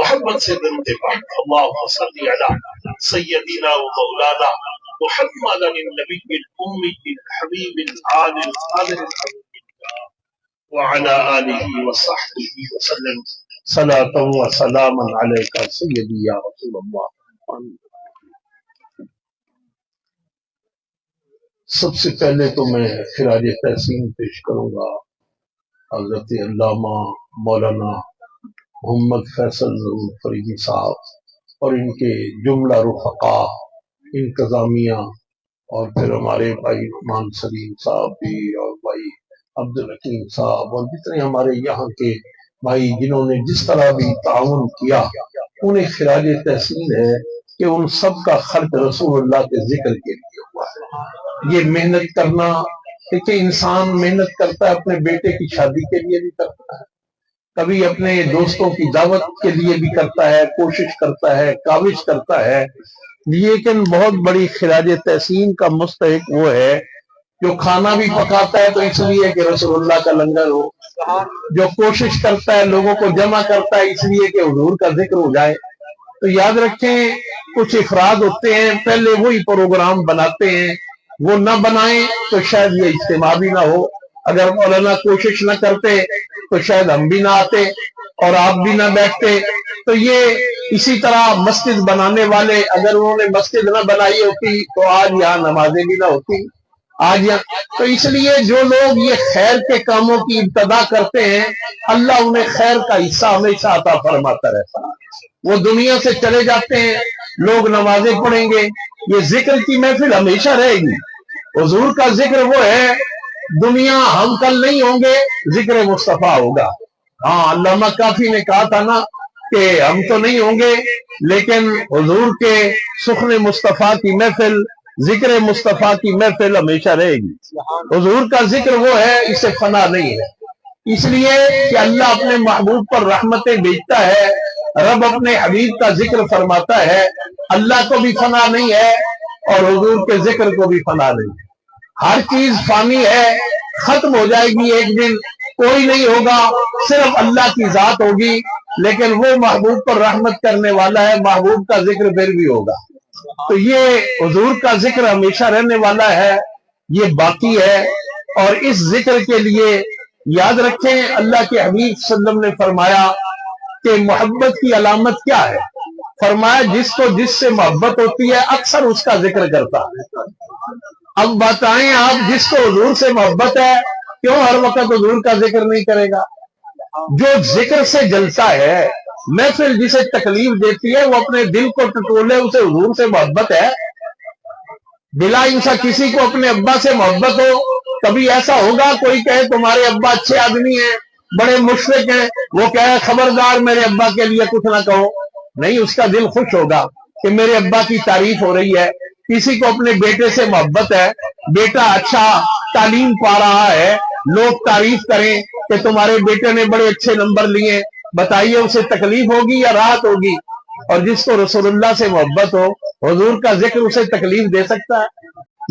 محمد سے درود پاک اللہم صلی علی سیدنا و مولانا محمد النبی الامی الحبیب العادل القادر وعلى آلہ وصحبہ وسلم صلاۃ و سلام علیک سیدی یا رسول اللہ۔ سب سے پہلے تو میں خراج تحسین پیش کروں گا حضرت علامہ مولانا محمد فیصل ظہور فریدی صاحب اور ان کے جملہ رفقا انتظامیہ، اور پھر ہمارے بھائی نعمان سلیم صاحب بھی، اور بھائی عبدالحکیم صاحب، اور جتنے ہمارے یہاں کے بھائی جنہوں نے جس طرح بھی تعاون کیا، انہیں خراج تحسین ہے کہ ان سب کا خرچ رسول اللہ کے ذکر کے لیے ہوا ہے۔ یہ محنت کرنا، کہ انسان محنت کرتا ہے اپنے بیٹے کی شادی کے لیے بھی کرتا ہے، کبھی اپنے دوستوں کی دعوت کے لیے بھی کرتا ہے، کوشش کرتا ہے، کاوش کرتا ہے، لیکن بہت بڑی خراج تحسین کا مستحق وہ ہے جو کھانا بھی پکاتا ہے تو اس لیے کہ رسول اللہ کا لنگر ہو، جو کوشش کرتا ہے لوگوں کو جمع کرتا ہے اس لیے کہ حضور کا ذکر ہو جائے۔ تو یاد رکھیں کچھ افراد ہوتے ہیں پہلے وہی پروگرام بناتے ہیں، وہ نہ بنائیں تو شاید یہ اجتماع بھی نہ ہو، اگر مولانا کوشش نہ کرتے تو شاید ہم بھی نہ آتے اور آپ بھی نہ بیٹھتے۔ تو یہ اسی طرح مسجد بنانے والے اگر انہوں نے مسجد نہ بنائی ہوتی تو آج یہاں نمازیں بھی نہ ہوتی آج یہاں۔ تو اس لیے جو لوگ یہ خیر کے کاموں کی ابتدا کرتے ہیں اللہ انہیں خیر کا حصہ ہمیشہ عطا فرماتا رہتا ہے۔ وہ دنیا سے چلے جاتے ہیں، لوگ نمازیں پڑھیں گے، یہ ذکر کی محفل ہمیشہ رہے گی۔ حضور کا ذکر وہ ہے، دنیا ہم کل نہیں ہوں گے، ذکر مصطفیٰ ہوگا۔ ہاں علامہ کافی نے کہا تھا نا کہ ہم تو نہیں ہوں گے لیکن حضور کے سخن مصطفیٰ کی محفل، ذکر مصطفیٰ کی محفل ہمیشہ رہے گی۔ حضور کا ذکر وہ ہے، اسے فنا نہیں ہے، اس لیے کہ اللہ اپنے محبوب پر رحمتیں بھیجتا ہے، رب اپنے حبیب کا ذکر فرماتا ہے، اللہ کو بھی فنا نہیں ہے اور حضور کے ذکر کو بھی فنا نہیں ہے۔ ہر چیز فانی ہے، ختم ہو جائے گی ایک دن، کوئی نہیں ہوگا، صرف اللہ کی ذات ہوگی، لیکن وہ محبوب پر رحمت کرنے والا ہے، محبوب کا ذکر پھر بھی ہوگا۔ تو یہ حضور کا ذکر ہمیشہ رہنے والا ہے، یہ باقی ہے۔ اور اس ذکر کے لیے یاد رکھیں اللہ کے حبیب صلی اللہ علیہ وسلم نے فرمایا کہ محبت کی علامت کیا ہے؟ فرمایا جس کو جس سے محبت ہوتی ہے اکثر اس کا ذکر کرتا ہے۔ اب بتائیں آپ جس کو حضور سے محبت ہے کیوں ہر وقت حضور کا ذکر نہیں کرے گا؟ جو ذکر سے جلتا ہے، محفل جسے تکلیف دیتی ہے وہ اپنے دل کو ٹٹولے، اسے حضور سے محبت ہے؟ بلا انسا کسی کو اپنے ابا سے محبت ہو، کبھی ایسا ہوگا کوئی کہے تمہارے ابا اچھے آدمی ہیں، بڑے مشفق ہیں، وہ کہے خبردار میرے ابا کے لیے کچھ نہ کہو؟ نہیں، اس کا دل خوش ہوگا کہ میرے ابا کی تعریف ہو رہی ہے۔ کسی کو اپنے بیٹے سے محبت ہے، بیٹا اچھا تعلیم پا رہا ہے، لوگ تعریف کریں کہ تمہارے بیٹے نے بڑے اچھے نمبر لیے، بتائیے اسے تکلیف ہوگی یا راحت ہوگی؟ اور جس کو رسول اللہ سے محبت ہو، حضور کا ذکر اسے تکلیف دے سکتا ہے؟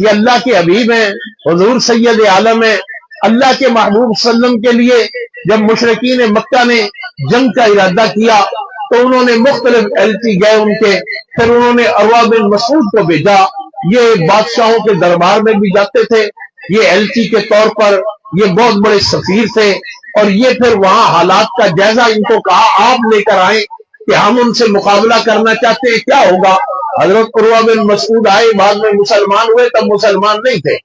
یہ اللہ کے حبیب ہیں، حضور سید عالم ہیں، اللہ کے محبوب صلی اللہ علیہ وسلم کے لیے جب مشرکین مکہ نے جنگ کا ارادہ کیا تو انہوں نے مختلف ایلچی گئے ان کے، پھر انہوں نے عروہ بن مسعود کو بھیجا، یہ بادشاہوں کے دربار میں بھی جاتے تھے، یہ ایلچی کے طور پر یہ بہت بڑے سفیر تھے، اور یہ پھر وہاں حالات کا جائزہ ان کو کہا آپ لے کر آئیں کہ ہم ان سے مقابلہ کرنا چاہتے ہیں، کیا ہوگا؟ حضرت عروہ بن مسعود آئے، بعد میں مسلمان ہوئے، تب مسلمان نہیں تھے،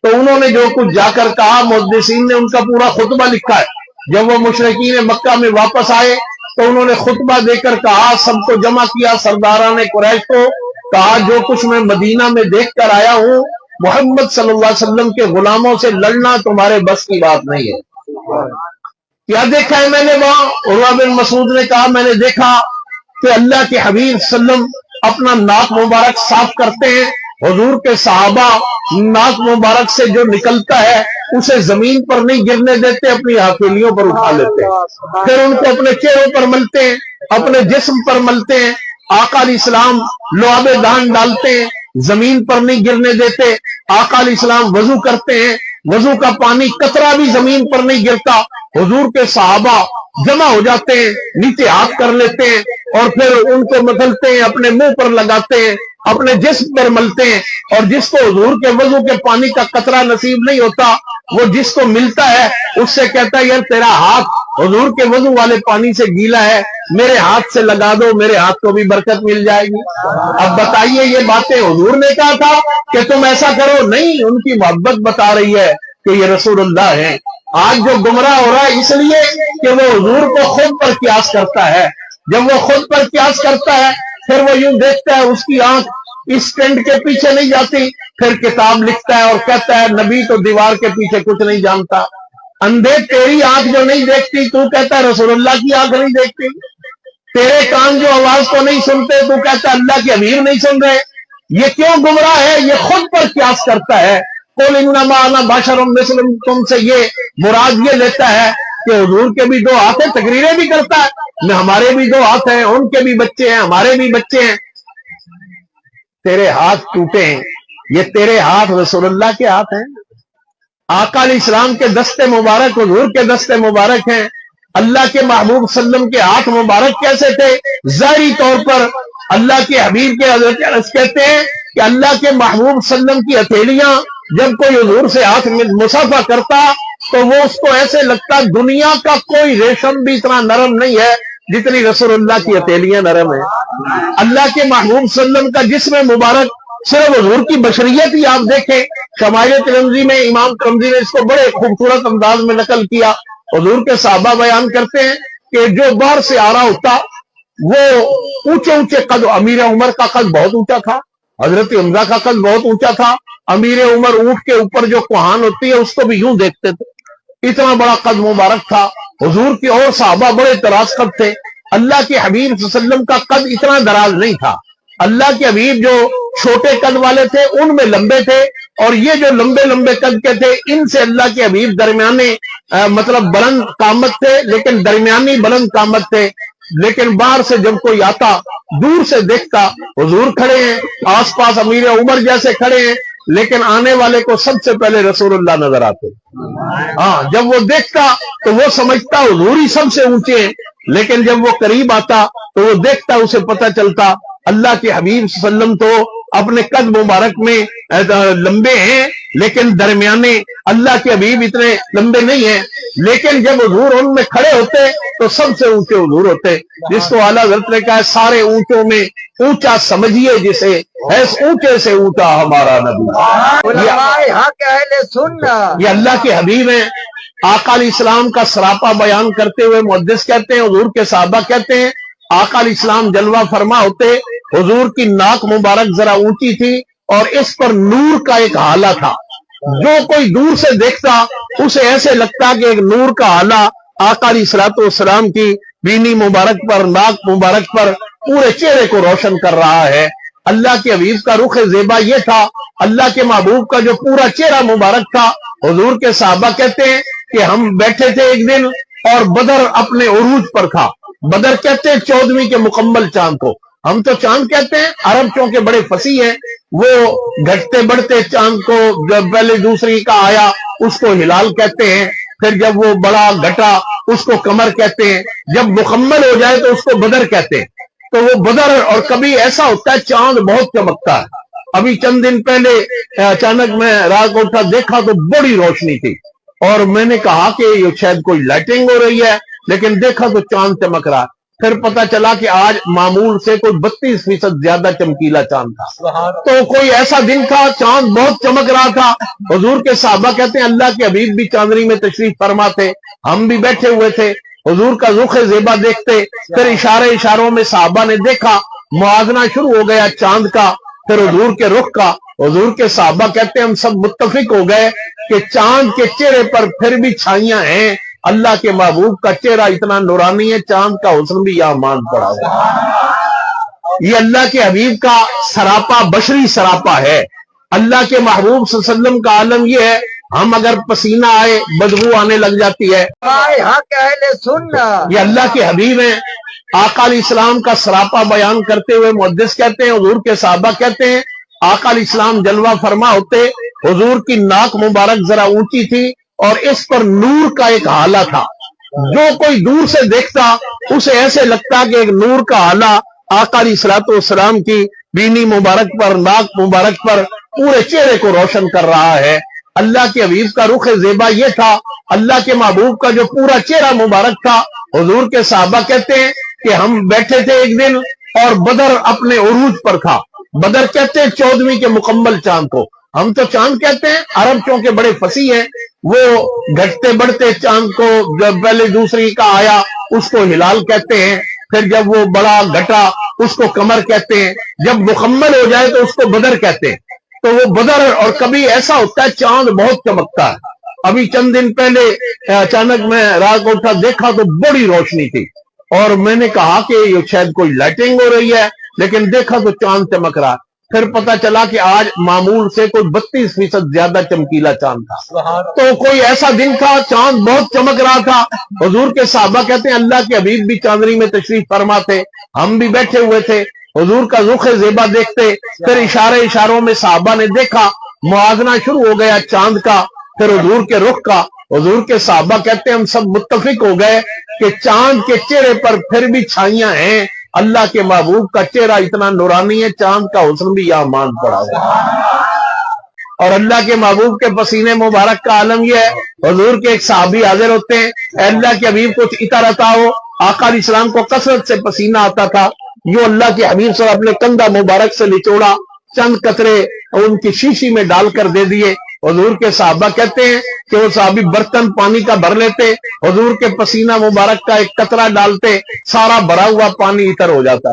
تو انہوں نے جو کچھ جا کر کہا محدثین نے ان کا پورا خطبہ لکھا ہے۔ جب وہ مشرکین مکہ میں واپس آئے تو انہوں نے خطبہ دے کر کہا، سب کو جمع کیا، سرداران قریش کو کہا جو کچھ میں مدینہ میں دیکھ کر آیا ہوں محمد صلی اللہ علیہ وسلم کے غلاموں سے لڑنا تمہارے بس کی بات نہیں ہے۔ کیا دیکھا ہے میں نے وہاں؟ عروہ بن مسعود نے کہا میں نے دیکھا کہ اللہ کے حبیب صلی اللہ علیہ وسلم اپنا ناک مبارک صاف کرتے ہیں، حضور کے صحابہ ناک مبارک سے جو نکلتا ہے اسے زمین پر نہیں گرنے دیتے، اپنی ہتھیلیوں پر اٹھا لیتے ہیں، پھر ان کو اپنے چہروں پر ملتے ہیں، اپنے جسم پر ملتے ہیں، آقا علیہ السلام لعاب دہن ڈالتے ہیں، زمین پر نہیں گرنے دیتے، آقا علیہ السلام وضو کرتے ہیں، وضو کا پانی قطرہ بھی زمین پر نہیں گرتا، حضور کے صحابہ جمع ہو جاتے ہیں، نیچے ہاتھ کر لیتے ہیں اور پھر ان کو متلتے ہیں، اپنے منہ پر لگاتے ہیں، اپنے جسم پر ملتے ہیں، اور جس کو حضور کے وضو کے پانی کا قطرہ نصیب نہیں ہوتا، وہ جس کو ملتا ہے اس سے کہتا ہے یار تیرا ہاتھ حضور کے وضو والے پانی سے گیلا ہے، میرے ہاتھ سے لگا دو، میرے ہاتھ کو بھی برکت مل جائے گی۔ اب بتائیے یہ باتیں حضور نے کہا تھا کہ تم ایسا کرو؟ نہیں، ان کی محبت بتا رہی ہے کہ یہ رسول اللہ ہے۔ آج جو گمراہ ہو رہا ہے اس لیے کہ وہ حضور کو خود پر قیاس کرتا ہے۔ جب وہ خود پر قیاس کرتا ہے پھر وہ یوں دیکھتا ہے، اس کی آنکھ اس ٹینٹ کے پیچھے نہیں جاتی، پھر کتاب لکھتا ہے اور کہتا ہے نبی تو دیوار کے پیچھے کچھ نہیں جانتا۔ اندھے تیری آنکھ جو نہیں دیکھتی تو کہتا ہے رسول اللہ کی آنکھ نہیں دیکھتی، تیرے کان جو آواز کو نہیں سنتے تو کہتا ہے اللہ کے حبیب نہیں سن رہے۔ یہ کیوں گمراہ ہے؟ یہ خود پر قیاس کرتا ہے۔ قل انما انا بشر مثلکم سے یہ مراد یہ لیتا ہے کہ حضور کے بھی دو ہاتھ ہیں، تقریریں بھی کرتا ہے، ہمارے بھی دو ہاتھ ہیں، ان کے بھی بچے ہیں، ہمارے بھی بچے ہیں۔ تیرے ہاتھ ٹوٹے ہیں، یہ تیرے ہاتھ رسول اللہ کے ہاتھ ہیں۔ آقا علیہ السلام کے دستے مبارک حضور کے دستے مبارک ہیں۔ اللہ کے محبوب صلی اللہ علیہ وسلم کے ہاتھ مبارک کیسے تھے؟ ظاہری طور پر اللہ کے حبیب کے حضرت انس کہتے ہیں کہ اللہ کے محبوب صلی اللہ علیہ وسلم کی ہتھیلیاں جب کوئی حضور سے ہاتھ مصافحہ کرتا تو وہ اس کو ایسے لگتا دنیا کا کوئی ریشم بھی اتنا نرم نہیں ہے جتنی رسول اللہ کی ہتھیلیاں نرم ہیں۔ اللہ کے محبوب صلی اللہ علیہ وسلم کا جسم مبارک صرف حضور کی بشریت ہی آپ دیکھیں، شمائل ترمذی میں امام ترمذی نے اس کو بڑے خوبصورت انداز میں نقل کیا۔ حضور کے صحابہ بیان کرتے ہیں کہ جو باہر سے آ رہا ہوتا وہ اونچے اونچے قد، امیر عمر کا قد بہت اونچا تھا، حضرت حمزہ کا قد بہت اونچا تھا، امیر عمر اونٹ کے اوپر جو کوہان ہوتی ہے اس کو بھی یوں دیکھتے تھے، اتنا بڑا قد مبارک تھا حضور کے، اور صحابہ بڑے دراز قد تھے۔ اللہ کے حبیب صلی اللہ علیہ وسلم کا قد اتنا دراز نہیں تھا، اللہ کے حبیب جو چھوٹے قد والے تھے ان میں لمبے تھے، اور یہ جو لمبے لمبے قد کے تھے ان سے اللہ کے حبیب درمیانے مطلب بلند قامت تھے، لیکن درمیانی بلند قامت تھے۔ لیکن باہر سے جب کوئی آتا دور سے دیکھتا حضور کھڑے ہیں، آس پاس امیر عمر جیسے کھڑے ہیں، لیکن آنے والے کو سب سے پہلے رسول اللہ نظر آتے۔ ہاں، جب وہ دیکھتا تو وہ سمجھتا حضور ہی سب سے اونچے ہیں، لیکن جب وہ قریب آتا تو وہ دیکھتا، اسے پتہ چلتا اللہ کے حبیب صلی اللہ علیہ وسلم تو اپنے قد مبارک میں لمبے ہیں لیکن درمیانے، اللہ کے حبیب اتنے لمبے نہیں ہیں، لیکن جب حضور ان میں کھڑے ہوتے تو سب سے اونچے حضور ہوتے، جس کو اعلیٰ حضرت نے کہا سارے اونچوں میں اونچا سمجھیے جسے، ایس اونچے سے اونچا ہمارا نبی۔ یہ اللہ کے حبیب ہیں۔ آقا علیہ السلام کا سراپا بیان کرتے ہوئے محدث کہتے ہیں، حضور کے صحابہ کہتے ہیں آقا علیہ السلام جلوہ فرما ہوتے، حضور کی ناک مبارک ذرا اونچی تھی اور اس پر نور کا ایک حالہ تھا، جو کوئی دور سے دیکھتا اسے ایسے لگتا کہ ایک نور کا حالہ آقا علیہ السلام کی بینی مبارک پر، ناک مبارک پر پورے چہرے کو روشن کر رہا ہے۔ اللہ کے حبیب کا رخ زیبا یہ تھا، اللہ کے محبوب کا جو پورا چہرہ مبارک تھا۔ حضور کے صحابہ کہتے ہیں کہ ہم بیٹھے تھے ایک دن اور بدر اپنے عروج پر تھا، بدر کہتے ہیں 14ویں کے مکمل چاند کو، ہم تو چاند کہتے ہیں، عرب چونکہ بڑے فصیح ہیں، وہ گھٹتے بڑھتے چاند کو جب پہلے دوسری کا آیا اس کو ہلال کہتے ہیں، پھر جب وہ بڑا گھٹا اس کو قمر کہتے ہیں، جب مکمل ہو جائے تو اس کو بدر کہتے ہیں۔ تو وہ بدر، اور کبھی ایسا ہوتا ہے چاند بہت چمکتا ہے۔ ابھی چند دن پہلے اچانک میں رات کو اٹھا دیکھا تو بڑی روشنی تھی، اور میں نے کہا کہ یہ شاید کوئی لائٹنگ ہو رہی ہے، لیکن دیکھا تو چاند چمک رہا۔ پھر پتا چلا کہ آج معمول سے کوئی 32% زیادہ چمکیلا چاند تھا۔ تو کوئی ایسا دن تھا چاند بہت چمک رہا تھا۔ حضور کے صحابہ کہتے ہیں اللہ کے حبیب بھی چاندنی میں تشریف فرما تھے، ہم بھی بیٹھے ہوئے تھے، حضور کا رخ زیبا دیکھتے، پھر اشاروں میں صحابہ نے دیکھا، موازنہ شروع ہو گیا چاند کا، پھر حضور کے رخ کا۔ حضور کے صحابہ کہتے ہیں ہم سب متفق ہو گئے کہ چاند کے چہرے پر پھر بھی چھائیاں ہیں، اللہ کے محبوب کا چہرہ اتنا نورانی ہے، چاند کا حسن بھی یہاں مان پڑا ہے۔ یہ اللہ کے حبیب کا سراپا بشری سراپا ہے۔ اللہ کے محبوب صلی اللہ علیہ وسلم کا عالم یہ ہے، ہم اگر پسینہ آئے بدبو آنے لگ جاتی ہے۔ یہ اللہ کے حبیب ہیں۔ آقا علیہ السلام کا سراپا بیان کرتے ہوئے محدث کہتے ہیں، حضور کے صحابہ کہتے ہیں آقا علیہ السلام جلوہ فرما ہوتے، حضور کی ناک مبارک ذرا اونچی تھی اور اس پر نور کا ایک حالہ تھا، جو کوئی دور سے دیکھتا اسے ایسے لگتا کہ ایک نور کا آلہ آقا علیہ الصلوۃ والسلام کی بینی مبارک پر، ناک مبارک پر پورے چہرے کو روشن کر رہا ہے۔ اللہ کے حبیب کا رخ زیبا یہ تھا، اللہ کے محبوب کا جو پورا چہرہ مبارک تھا۔ حضور کے صحابہ کہتے ہیں کہ ہم بیٹھے تھے ایک دن اور بدر اپنے عروج پر تھا۔ بدر کہتے ہیں 14ویں کے مکمل چاند کو، ہم تو چاند کہتے ہیں، عرب چونکہ بڑے فصیح ہیں، وہ گھٹتے بڑھتے چاند کو جب پہلے دوسری کا آیا اس کو ہلال کہتے ہیں، پھر جب وہ بڑا گھٹا اس کو قمر کہتے ہیں، جب مکمل ہو جائے تو اس کو بدر کہتے ہیں۔ تو وہ بدر، اور کبھی ایسا ہوتا ہے چاند بہت چمکتا ہے۔ ابھی چند دن پہلے اچانک میں رات کو اٹھا دیکھا تو بڑی روشنی تھی، اور میں نے کہا کہ یہ شاید کوئی لائٹنگ ہو رہی ہے، لیکن دیکھا تو چاند چمک رہا۔ پھر پتا چلا کہ آج معمول سے کوئی 32% زیادہ چمکیلا چاند تھا۔ تو کوئی ایسا دن تھا چاند بہت چمک رہا تھا۔ حضور کے صحابہ کہتے ہیں اللہ کے حبیب بھی چاندنی میں تشریف فرما تھے، ہم بھی بیٹھے ہوئے تھے، حضور کا رخ زیبا دیکھتے، پھر اشاروں میں صحابہ نے دیکھا، موازنہ شروع ہو گیا چاند کا، پھر حضور کے رخ کا۔ حضور کے صحابہ کہتے ہیں ہم سب متفق ہو گئے کہ چاند کے چہرے پر پھر بھی چھائیاں ہیں، اللہ کے محبوب کا چہرہ اتنا نورانی ہے، چاند کا حسن بھی یہاں مان پڑا ہے۔ اور اللہ کے محبوب کے پسینے مبارک کا عالم یہ ہے، حضور کے ایک صحابی حاضر ہوتے ہیں، اے اللہ کے حبیب کچھ عطر عطا ہو۔ آقا علیہ السلام کو کثرت سے پسینہ آتا تھا، جو اللہ کے حبیب سے اپنے کندھا مبارک سے نچوڑا، چند قطرے ان کی شیشی میں ڈال کر دے دیے۔ حضور کے صحابہ کہتے ہیں کہ وہ صحابی برتن پانی کا بھر لیتے، حضور کے پسینہ مبارک کا ایک قطرہ ڈالتے، سارا بھرا ہوا پانی عطر ہو جاتا،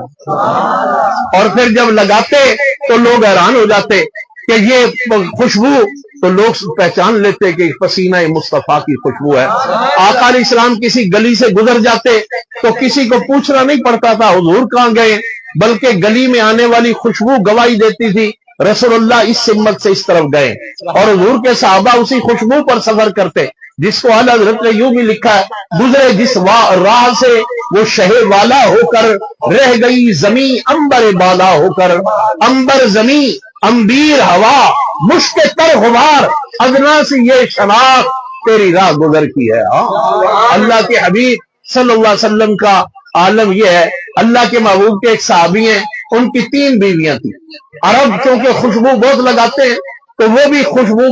اور پھر جب لگاتے تو لوگ حیران ہو جاتے کہ یہ خوشبو، تو لوگ پہچان لیتے کہ پسینہ مصطفیٰ کی خوشبو ہے۔ آقا علیہ السلام کسی گلی سے گزر جاتے تو کسی کو پوچھنا نہیں پڑتا تھا حضور کہاں گئے، بلکہ گلی میں آنے والی خوشبو گواہی دیتی تھی رسول اللہ اس سمت سے اس طرف گئے، اور حضور کے صحابہ اسی خوشبو پر سفر کرتے، جس کو اعلیٰ حضرت نے یوں بھی لکھا ہے، گزرے جس راہ سے وہ شہ والا ہو کر، رہ گئی زمین امبر بالا ہو کر، امبر زمین امبیر ہوا مشک تر غبار، ادنا سے یہ شناخت تیری راہ گزر کی ہے۔ اللہ کے حبیب صلی اللہ علیہ وسلم کا عالم یہ ہے۔ اللہ کے محبوب کے ایک صحابی ہیں، ان کی 3 بیویاں تھیں۔ عرب چونکہ خوشبو بہت لگاتے ہیں تو وہ بھی خوشبو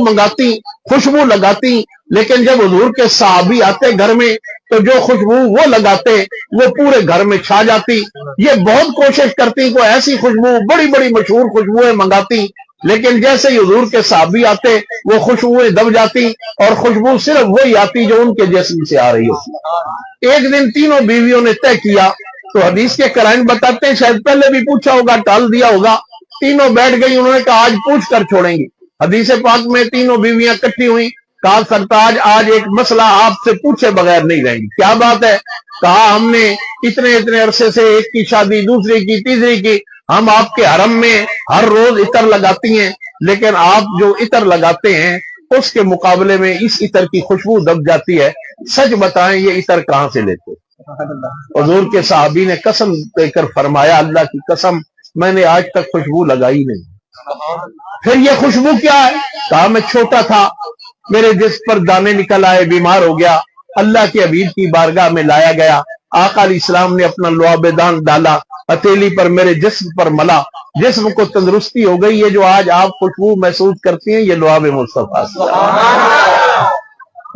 لگاتی، لیکن جب حضور کے صحابی آتے گھر میں تو جو خوشبو وہ لگاتے وہ پورے گھر میں چھا جاتی۔ یہ بہت کوشش کرتی کو ایسی خوشبو، بڑی بڑی مشہور خوشبوئیں منگاتی، لیکن جیسے ہی حضور کے صحابی آتے وہ خوشبوئیں دب جاتی، اور خوشبو صرف وہی آتی جو ان کے جسم سے آ رہی ہوتی۔ ایک دن تینوں بیویوں نے طے کیا، تو حدیث کے قرائن بتاتے ہیں شاید پہلے بھی پوچھا ہوگا، ٹال دیا ہوگا، تینوں بیٹھ گئی، انہوں نے کہا آج پوچھ کر چھوڑیں گی۔ حدیث پاک میں تینوں بیویاں اکٹھی ہوئی، کہا سرتاج آج ایک مسئلہ آپ سے پوچھے بغیر نہیں رہیں گی۔ کیا بات ہے؟ کہا ہم نے اتنے عرصے سے ایک کی شادی، دوسری کی، تیسری کی، ہم آپ کے حرم میں ہر روز عطر لگاتی ہیں، لیکن آپ جو عطر لگاتے ہیں اس کے مقابلے میں اس عطر کی خوشبو دب جاتی ہے، سچ بتائیں یہ عطر کہاں سے لیتے؟ حضور کے صحابی نے قسم دے کر فرمایا اللہ کی قسم میں نے آج تک خوشبو لگائی نہیں۔ پھر یہ خوشبو کیا ہے؟ کہا میں چھوٹا تھا، میرے جسم پر دانے نکل آئے، بیمار ہو گیا، اللہ کے حبیب کی بارگاہ میں لایا گیا، آقا علیہ السلام نے اپنا لعاب دان ڈالا، ہتھیلی پر میرے جسم پر ملا، جسم کو تندرستی ہو گئی۔ یہ جو آج آپ خوشبو محسوس کرتی ہیں یہ لعاب مصطفیٰ۔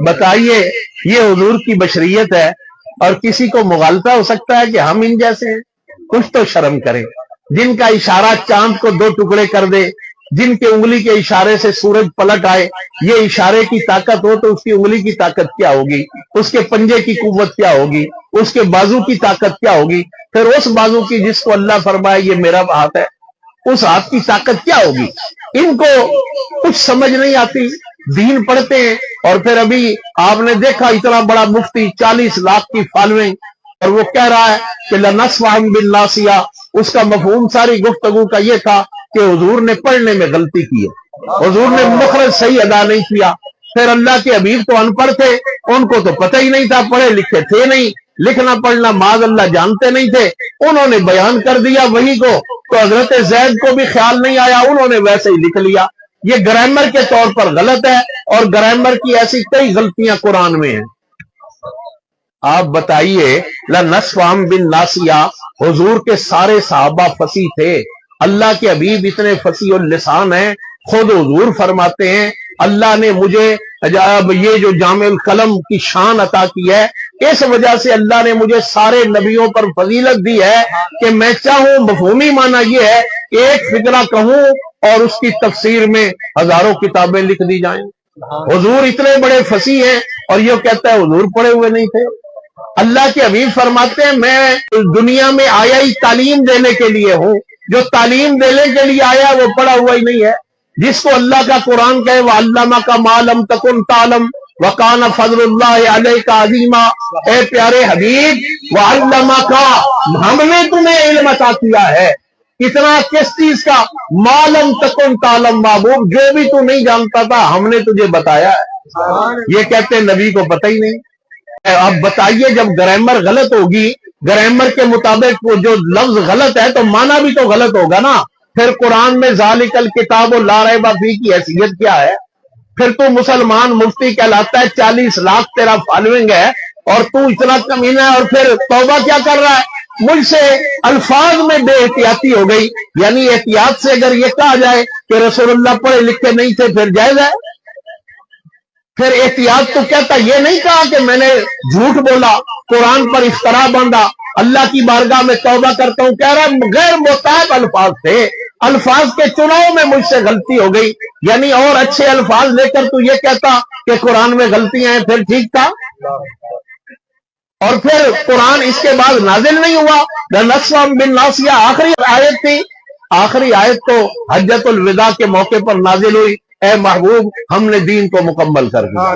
بتائیے یہ حضور کی بشریت ہے، اور کسی کو مغالطہ ہو سکتا ہے کہ ہم ان جیسے ہیں؟ کچھ تو شرم کریں۔ جن کا اشارہ چاند کو 2 ٹکڑے کر دے، جن کے انگلی کے اشارے سے سورج پلٹ آئے، یہ اشارے کی طاقت ہو تو اس کی انگلی کی طاقت کیا ہوگی، اس کے پنجے کی قوت کیا ہوگی، اس کے بازو کی طاقت کیا ہوگی، پھر اس بازو کی جس کو اللہ فرمائے یہ میرا ہاتھ ہے، اس ہاتھ کی طاقت کیا ہوگی؟ ان کو کچھ سمجھ نہیں آتی، دین پڑھتے ہیں، اور پھر ابھی آپ نے دیکھا اتنا بڑا مفتی 40 لاکھ کی فالوئنگ، اور وہ کہہ رہا ہے کہ لَنَصْفَحًا بِالنَّاصِیَہ، اس کا مفہوم ساری گفتگو کا یہ تھا کہ حضور نے پڑھنے میں غلطی کی ہے، حضور نے مخرج صحیح ادا نہیں کیا۔ پھر اللہ کے حبیب تو ان پڑھ تھے، ان کو تو پتہ ہی نہیں تھا، پڑھے لکھے تھے نہیں، لکھنا پڑھنا معاذ اللہ جانتے نہیں تھے، انہوں نے بیان کر دیا وہی کو، تو حضرت زید کو بھی خیال نہیں آیا، انہوں نے ویسے ہی لکھ لیا۔ یہ گرامر کے طور پر غلط ہے، اور گرامر کی ایسی کئی غلطیاں قرآن میں ہیں۔ آپ بتائیے لنصفہم بن ناسیہ، حضور کے سارے صحابہ فصیح تھے، اللہ کے حبیب اتنے فصیح اللسان ہیں، خود حضور فرماتے ہیں اللہ نے مجھے یہ جو جامع القلم کی شان عطا کی ہے، اس وجہ سے اللہ نے مجھے سارے نبیوں پر فضیلت دی ہے کہ میں چاہوں، مفہومی معنی یہ ہے ایک فقرہ کہوں اور اس کی تفسیر میں ہزاروں کتابیں لکھ دی جائیں۔ حضور اتنے بڑے فصیح ہیں اور یہ کہتا ہے حضور پڑھے ہوئے نہیں تھے۔ اللہ کے حبیب فرماتے ہیں میں دنیا میں آیا ہی تعلیم دینے کے لیے ہوں، جو تعلیم دینے کے لیے آیا وہ پڑھا ہوا ہی نہیں ہے۔ جس کو اللہ کا قرآن کہے وَعَلَّمَكَ مَا لَمْ تَكُنْ تَعْلَمْ وَكَانَ فَضْلُ اللَّهِ عَلَيْكَ عَظِيمًا، اے پیارے حبیب وَعَلَّمَكَ، ہم نے تمہیں علم عطا کیا ہے، اتنا کس چیز کا؟ مَا لَمْ تَكُنْ تَعْلَمْ، محبوب جو بھی تو نہیں جانتا تھا ہم نے تجھے بتایا ہے۔ یہ کہتے ہیں نبی کو پتہ ہی نہیں۔ اب بتائیے جب گرامر غلط ہوگی، گرامر کے مطابق وہ جو لفظ غلط ہے تو معنی بھی تو غلط ہوگا نا۔ پھر قرآن میں ذالک الکتاب لا ریب فیہ کی حیثیت کیا ہے؟ پھر تو مسلمان مفتی کہلاتا ہے، 40 لاکھ تیرا فالوئنگ ہے اور تو اتنا کمینہ ہے، اور پھر توبہ کیا کر رہا ہے؟ مجھ سے الفاظ میں بے احتیاطی ہو گئی، یعنی احتیاط سے اگر یہ کہا جائے کہ رسول اللہ پڑھے لکھے نہیں تھے پھر جائز ہے؟ پھر احتیاط تو کہتا یہ نہیں کہا کہ میں نے جھوٹ بولا، قرآن پر افترا باندھا، اللہ کی بارگاہ میں توبہ کرتا ہوں، کہہ رہا غیر محتاط الفاظ تھے، الفاظ کے چناؤ میں مجھ سے غلطی ہو گئی، یعنی اور اچھے الفاظ لے کر تو یہ کہتا کہ قرآن میں غلطیاں ہیں پھر ٹھیک تھا۔ اور پھر قرآن اس کے بعد نازل نہیں ہوا، لنصفہم بن ناسیہ آخری آیت تھی، آخری آیت تو حجۃ الوداع کے موقع پر نازل ہوئی، اے محبوب ہم نے دین کو مکمل کر دیا۔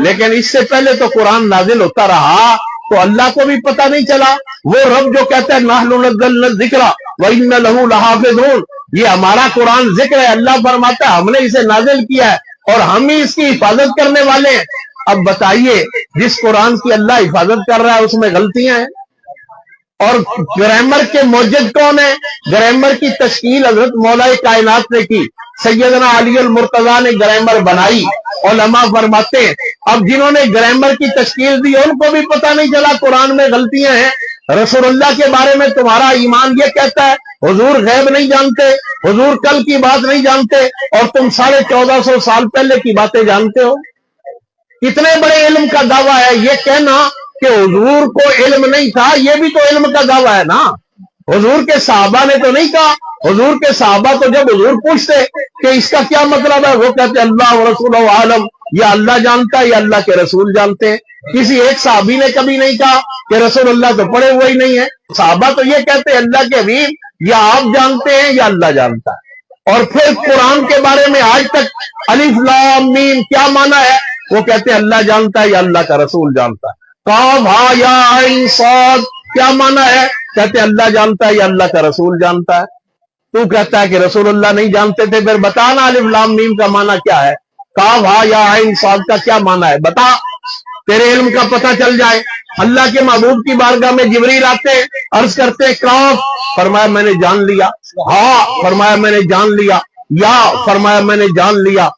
لیکن اس سے پہلے تو قرآن نازل ہوتا رہا تو اللہ کو بھی پتہ نہیں چلا۔ وہ رب جو کہتا ہے نحن نزلنا الذکر وإنا لہ لحافظون، یہ ہمارا قرآن ذکر ہے، اللہ فرماتا ہے ہم نے اسے نازل کیا ہے اور ہم ہی اس کی حفاظت کرنے والے ہیں۔ اب بتائیے جس قرآن کی اللہ حفاظت کر رہا ہے اس میں غلطیاں ہیں؟ اور گرامر کے موجد کون ہے؟ گرامر کی تشکیل حضرت مولا کائنات نے کی، سیدنا علی المرتضیٰ نے گرامر بنائی۔ علماء فرماتے ہیں اب جنہوں نے گرامر کی تشکیل دی ان کو بھی پتہ نہیں چلا قرآن میں غلطیاں ہیں۔ رسول اللہ کے بارے میں تمہارا ایمان یہ کہتا ہے حضور غیب نہیں جانتے، حضور کل کی بات نہیں جانتے، اور تم 1450 سال پہلے کی باتیں جانتے ہو۔ اتنے بڑے علم کا دعویٰ ہے، یہ کہنا کہ حضور کو علم نہیں تھا یہ بھی تو علم کا دعویٰ ہے نا۔ حضور کے صحابہ نے تو نہیں کہا، حضور کے صحابہ تو جب حضور پوچھتے کہ اس کا کیا مطلب ہے وہ کہتے اللہ و رسول عالم، یا اللہ جانتا ہے یا اللہ کے رسول جانتے ہیں۔ کسی ایک صحابی نے کبھی نہیں کہا کہ رسول اللہ تو پڑھے ہوئے ہی نہیں ہے۔ صحابہ تو یہ کہتے ہیں اللہ کے حبیب یا آپ جانتے ہیں یا اللہ جانتا ہے۔ اور پھر قرآن کے بارے میں آج تک الف لام میم کیا معنی ہے وہ کہتے ہیں اللہ جانتا ہے یا اللہ کا رسول جانتا ہے۔ قاف ہا یا عین صاد کیا معنی ہے؟ کہتے ہیں اللہ جانتا ہے یا اللہ کا رسول جانتا ہے۔ تو کہتا ہے کہ رسول اللہ نہیں جانتے تھے، پھر بتانا الف لام میم کا معنی کیا ہے، قاف ہا یا عین صاد کا کیا معنی ہے، بتا، تیرے علم کا پتہ چل جائے۔ اللہ کے محبوب کی بارگاہ میں جبریل آتے ہیں، عرض کرتے ہیں قاف، فرمایا میں نے جان لیا، ہا فرمایا میں نے جان لیا، یا فرمایا میں نے جان لیا،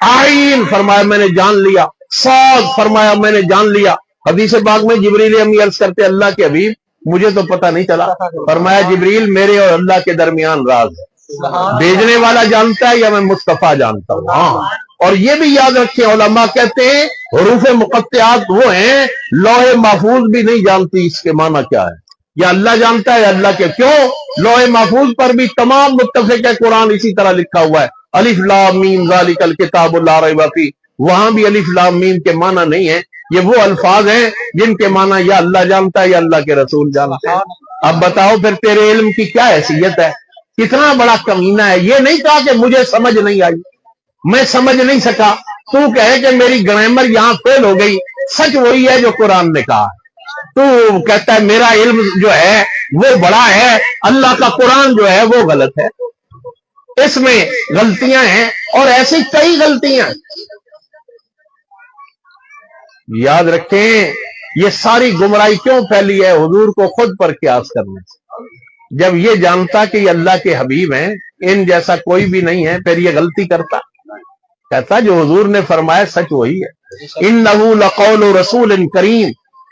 عین فرمایا میں نے جان لیا، صاد فرمایا میں نے جان لیا۔ حدیث پاک میں جبریل امی عرض کرتے اللہ کے حبیب مجھے تو پتہ نہیں چلا، فرمایا جبریل میرے اور اللہ کے درمیان راز ہے، بھیجنے والا جانتا ہے یا میں مصطفیٰ جانتا ہوں۔ ہاں، اور یہ بھی یاد رکھیں علماء کہتے ہیں حروف مقطعات وہ ہیں لوح محفوظ بھی نہیں جانتی اس کے معنی کیا ہے، یا اللہ جانتا ہے یا اللہ کے، کیوں؟ لوح محفوظ پر بھی تمام متفق ہے قرآن اسی طرح لکھا ہوا ہے، الف لام میم ذالک الکتاب لا ریب فیہ، وہاں بھی الف لام میم کے معنی نہیں ہے، یہ وہ الفاظ ہیں جن کے معنی یا اللہ جانتا ہے یا اللہ کے رسول جانتے ہیں۔ اب بتاؤ پھر تیرے علم کی کیا حیثیت ہے؟ کتنا بڑا کمینہ ہے۔ یہ نہیں کہا کہ مجھے سمجھ نہیں آئی، میں سمجھ نہیں سکا، تو کہے کہ میری گرامر یہاں فیل ہو گئی، سچ وہی ہے جو قرآن نے کہا ہے۔ تو کہتا ہے میرا علم جو ہے وہ بڑا ہے، اللہ کا قرآن جو ہے وہ غلط ہے، اس میں غلطیاں ہیں، اور ایسی کئی غلطیاں۔ یاد رکھیں یہ ساری گمراہی کیوں پھیلی ہے؟ حضور کو خود پر قیاس کرنے سے۔ جب یہ جانتا کہ یہ اللہ کے حبیب ہیں، ان جیسا کوئی بھی نہیں ہے، پھر یہ غلطی کرتا؟ کہتا جو حضور نے فرمایا سچ وہی ہے، انہ لقول رسول کریم،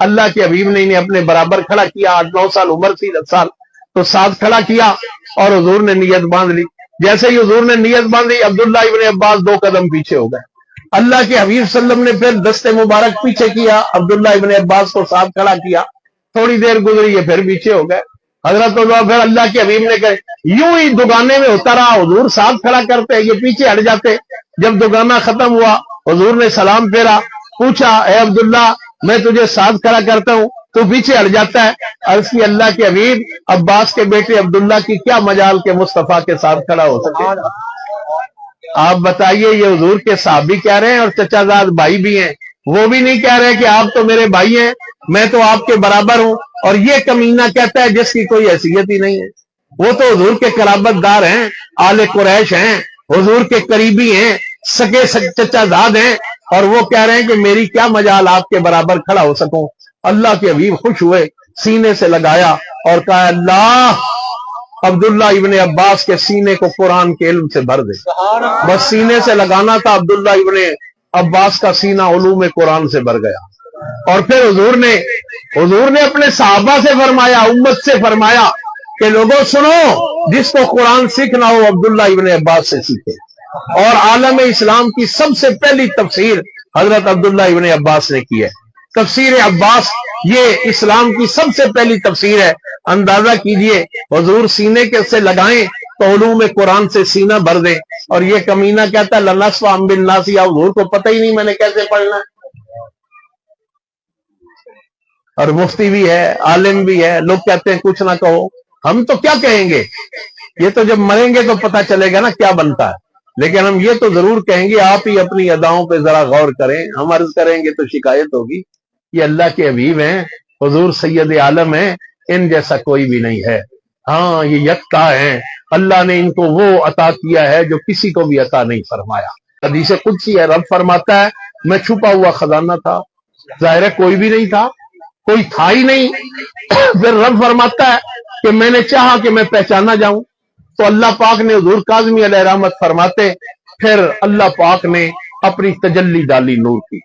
اللہ کے حبیب نے انہیں اپنے برابر کھڑا کیا، 8-9 سال عمر تھی، 10 سال، تو ساتھ کھڑا کیا اور حضور نے نیت باندھ لی۔ جیسے ہی حضور نے نیت باندھی، عبداللہ ابن عباس 2 قدم پیچھے ہو گئے۔ اللہ کے حبیب صلی اللہ علیہ وسلم نے پھر دست مبارک پیچھے کیا، عبداللہ ابن عباس کو ساتھ کھڑا کیا، تھوڑی دیر گزری یہ پھر پیچھے ہو گئے۔ حضرت پھر اللہ کے حبیب نے کہا، یوں ہی دگانے میں ہوتا رہا، حضور ساتھ کھڑا کرتے، یہ پیچھے ہٹ جاتے۔ جب دگانہ ختم ہوا، حضور نے سلام پھیرا، پوچھا، اے عبداللہ میں تجھے ساتھ کھڑا کرتا ہوں، تو پیچھے ہٹ جاتا ہے۔ عرض کی اللہ کے حبیب، عباس کے بیٹے عبداللہ کی کیا مجال کے مصطفیٰ کے ساتھ کھڑا ہو سکے؟ آپ بتائیے، یہ حضور کے صحابی کہہ رہے ہیں اور چچا زاد بھائی بھی ہیں، وہ بھی نہیں کہہ رہے کہ آپ تو میرے بھائی ہیں، میں تو آپ کے برابر ہوں، اور یہ کمینہ کہتا ہے جس کی کوئی حیثیت ہی نہیں ہے۔ وہ تو حضور کے قرابت دار ہیں، آل قریش ہیں، حضور کے قریبی ہیں، سگے چچا زاد ہیں، اور وہ کہہ رہے ہیں کہ میری کیا مجال آپ کے برابر کھڑا ہو سکوں۔ اللہ کے حبیب خوش ہوئے، سینے سے لگایا اور کہا، اللہ عبداللہ ابن عباس کے سینے کو قرآن کے علم سے بھر دے۔ بس سینے سے لگانا تھا، عبداللہ ابن عباس کا سینہ علوم قرآن سے بھر گیا۔ اور پھر حضور نے اپنے صحابہ سے فرمایا، امت سے فرمایا کہ لوگوں سنو، جس کو قرآن سیکھنا ہو عبداللہ ابن عباس سے سیکھے۔ اور عالم اسلام کی سب سے پہلی تفسیر حضرت عبداللہ ابن عباس نے کی ہے۔ تفسیر عباس یہ اسلام کی سب سے پہلی تفسیر ہے۔ اندازہ کیجئے، حضور سینے کے سے لگائیں تو علوم قرآن سے سینہ بھر دیں، اور یہ کمینہ کہتا ہے لنصف ام بالناس، یا حضور کو پتہ ہی نہیں میں نے کیسے پڑھنا ہے۔ اور مفتی بھی ہے، عالم بھی ہے، لوگ کہتے ہیں کچھ نہ کہو، ہم تو کیا کہیں گے، یہ تو جب مریں گے تو پتہ چلے گا نا کیا بنتا ہے۔ لیکن ہم یہ تو ضرور کہیں گے، آپ ہی اپنی اداؤں پہ ذرا غور کریں، ہم عرض کریں گے تو شکایت ہوگی۔ یہ اللہ کے حبیب ہیں، حضور سید عالم ہیں، ان جیسا کوئی بھی نہیں ہے۔ ہاں، یہ یکتا ہیں، اللہ نے ان کو وہ عطا کیا ہے جو کسی کو بھی عطا نہیں فرمایا۔ حدیث قدسی ہے، رب فرماتا ہے میں چھپا ہوا خزانہ تھا، ظاہر ہے کوئی بھی نہیں تھا، کوئی تھا ہی نہیں۔ پھر رب فرماتا ہے کہ میں نے چاہا کہ میں پہچانا جاؤں، تو اللہ پاک نے حضور کاظمی علیہ رحمت فرماتے، پھر اللہ پاک نے اپنی تجلی ڈالی نور کی۔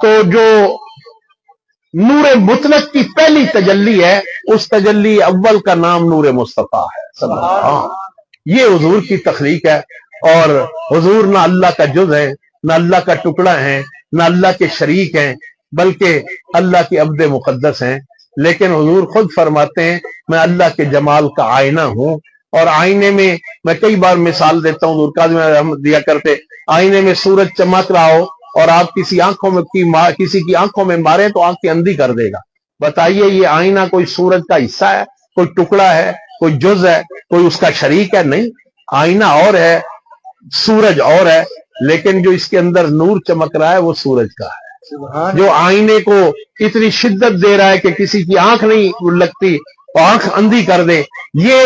تو جو نور مطلق کی پہلی تجلی ہے، اس تجلی اول کا نام نور مصطفیٰ ہے۔ یہ حضور کی تخلیق ہے، اور حضور نہ اللہ کا جز ہے، نہ اللہ کا ٹکڑا ہے، نہ اللہ کے شریک ہیں، بلکہ اللہ کے عبد مقدس ہیں۔ لیکن حضور خود فرماتے ہیں میں اللہ کے جمال کا آئینہ ہوں، اور آئینے میں کئی بار مثال دیتا ہوں، حضور کاظم رحمت دیا کرتے، آئینے میں سورج چمک رہا ہو اور آپ کسی کی آنکھوں میں مارے تو آنکھیں اندھی کر دے گا۔ بتائیے یہ آئینہ کوئی سورج کا حصہ ہے، کوئی ٹکڑا ہے، کوئی جز ہے، کوئی اس کا شریک ہے؟ نہیں، آئینہ اور ہے، سورج اور ہے، لیکن جو اس کے اندر نور چمک رہا ہے وہ سورج کا ہے۔ جو آئینے کو اتنی شدت دے رہا ہے کہ کسی کی آنکھ نہیں لگتی، آنکھ اندھی کر دے، یہ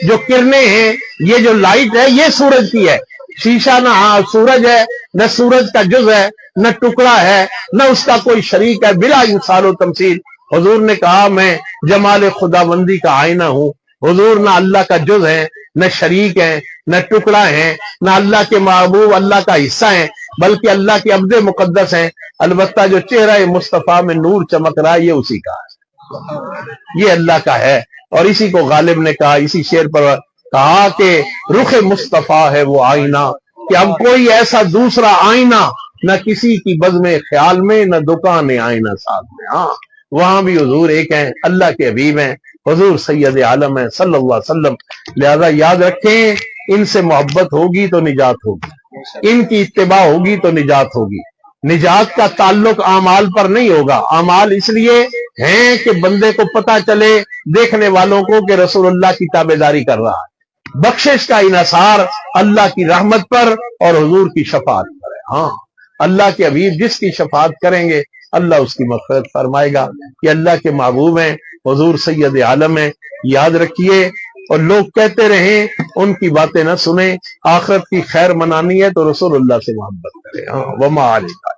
جو کرنیں ہیں، یہ جو لائٹ ہے، یہ سورج کی ہے۔ شیشہ نہ سورج ہے، نہ سورج کا جز ہے، نہ ٹکڑا ہے، نہ اس کا کوئی شریک ہے، بلا مثال و تمثیل۔ حضور نے کہا میں جمال خداوندی کا آئینہ ہوں۔ حضور نہ اللہ کا جز ہے، نہ شریک ہیں، نہ ٹکڑا ہیں، نہ اللہ کے محبوب اللہ کا حصہ ہیں، بلکہ اللہ کے عبد مقدس ہیں۔ البتہ جو چہرہ مصطفیٰ میں نور چمک رہا ہے، یہ اسی کا ہے، یہ اللہ کا ہے۔ اور اسی کو غالب نے کہا، اسی شعر پر کہا کہ رخ مصطفیٰ ہے وہ آئینہ، کہ اب کوئی ایسا دوسرا آئینہ نہ کسی کی بزم خیال میں، نہ دکان آئینہ ساتھ میں۔ ہاں، وہاں بھی حضور ایک ہیں، اللہ کے حبیب ہیں، حضور سید عالم ہیں صلی اللہ علیہ وسلم۔ لہذا یاد رکھیں، ان سے محبت ہوگی تو نجات ہوگی، ان کی اتباع ہوگی تو نجات ہوگی۔ نجات کا تعلق اعمال پر نہیں ہوگا، اعمال اس لیے ہیں کہ بندے کو پتہ چلے، دیکھنے والوں کو، کہ رسول اللہ کی تابعداری کر رہا ہے۔ بخشش کا انحصار اللہ کی رحمت پر اور حضور کی شفاعت پر ہے۔ ہاں، اللہ کے حبیب جس کی شفاعت کریں گے اللہ اس کی مغفرت فرمائے گا۔ یہ اللہ کے محبوب ہیں، حضور سید عالم ہیں، یاد رکھیے۔ اور لوگ کہتے رہیں، ان کی باتیں نہ سنیں، آخرت کی خیر منانی ہے تو رسول اللہ سے محبت کریں۔ وما علیہ